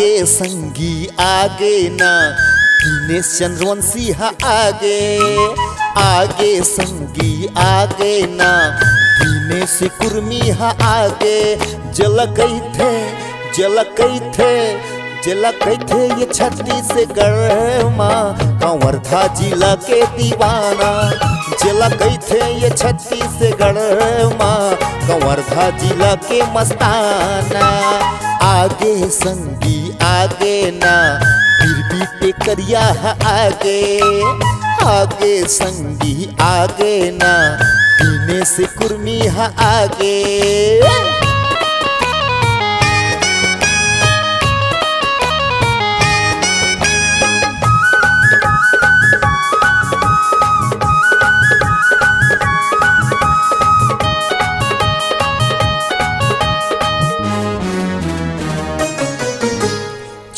आगे संगी आगे ना दिनेश चंद्रवंशी हा आगे संगी आगे ना दिनेश कुर्मी हा आगे जलकई थे ये छत्तीसगढ़ माँ कंवरधा जिला के दीवाना जलकई थे ये छत्तीसगढ़ माँ कंवरधा जिला के मस्ताना। आगे संगी आगे ना फिर भी टेकरिया आगे संगी आगे ना दिनेश कुर्मी आगे।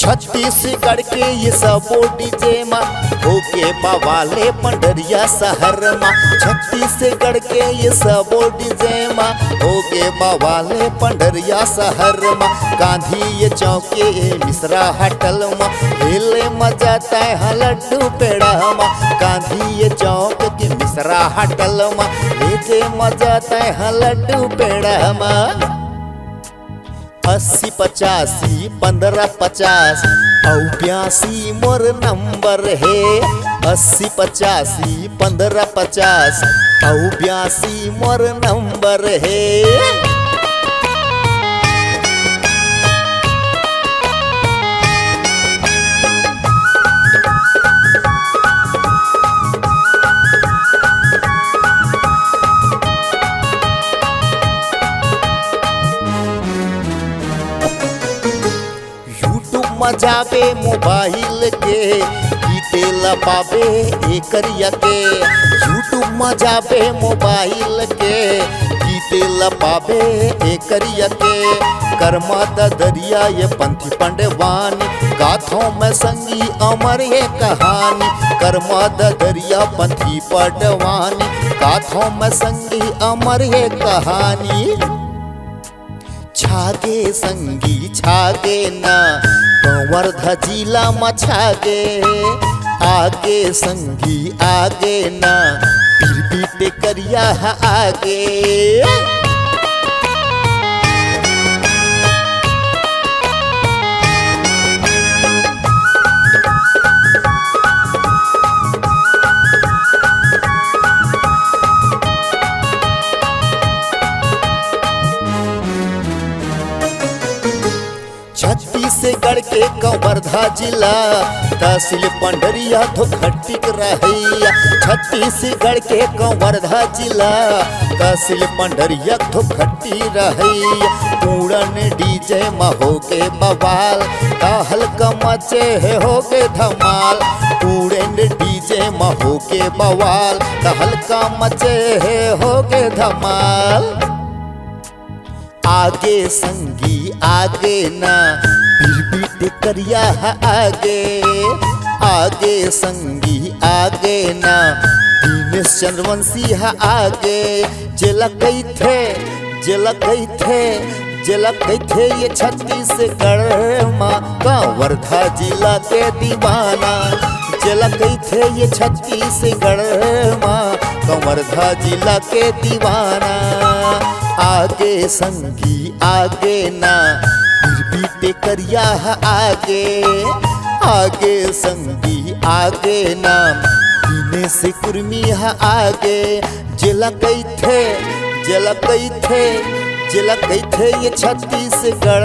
छत्तीसगढ़ के ये सबो डीजे माँ होके बवाले पंडरिया शहर माँ। छत्तीसगढ़ के ये सबो डीजे माँ होके बवाले पंडरिया शहर माँ। गांधी ये चौके मिश्रा हटल माँ हेले मजा तय लड्डू पेड़ा माँ। गांधी ये चौक के मिश्रा हटल माँ ले मजा तय लड्डू पेड़ा माँ। 80 85 15 50 और 82 मोर नंबर है। 80 85 15 50 और 82 मोर नंबर है। मजाबे मोबाइल के गीते लपाबे एकरिया के यूट्यूब मजाबे मोबाइल के गीते लपाबे एकरिया के। कर्मा दरिया ये पंथी पंडवानी गाथों में संगी अमर ये कहानी। कर्मा दरिया पंथी पंडवानी गाथों में संगी अमर ये कहानी। छागे संगी छागे ना कंवरधा जिला मछागे आगे संगी आगे ना फिर भी टेकरिया आगे। छत्तीसगढ़ के कंवरधा जिला तहसील पंडरिया धोखटिक रहैया। छत्तीसगढ़ के कंवरधा जिला तहसील पंडरिया धोखटी रहैया। पूरन डीजे महो के बवाल कहल कमचे हो के धमाल। पूरन डीजे महो के बवाल कहल कमचे हो के धमाल। आगे संगी आगे ना फिर भी टेकरिया आगे संगी आगे ना दिनेश चंद्रवंशी आगे जलकई थे ये छत्तीसगढ़ माँ कंवरधा जिला के दीवाना। जलकई थे ये छत्तीसगढ़ माँ कंवरधा जिला के दीवाना। आगे संगी आगे ना फिर भी टेकरिया आगे संगी आगे ना दिनेश कुर्मी आगे जलकई थे ये छत्तीसगढ़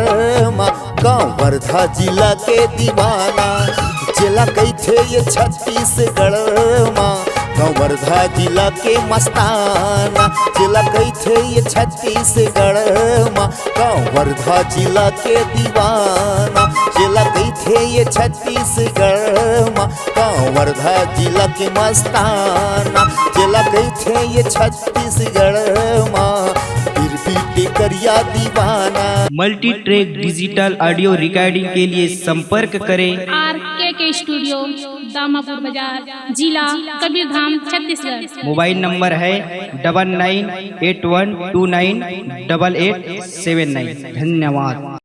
माँ कंवरधा जिला के दीवाना। जलकई थे ये छत्तीसगढ़ माँ कंवरधा जिला के मस्ताना। जलकई थे ये छत्तीसगढ़ माँ कंवरधा जिला के दीवाना। जलकई थे ये छत्तीसगढ़ माँ कंवरधा जिला के मस्ताना। जलकई थे ये छत्तीसगढ़ माँ फिर भी टेकरिया दीवाना। Multi track digital audio recording के लिए संपर्क करें RKK स्टूडियो दामापुर बाजार जिला कबीरधाम छत्तीसगढ़। मोबाइल नंबर है 9981298879। धन्यवाद।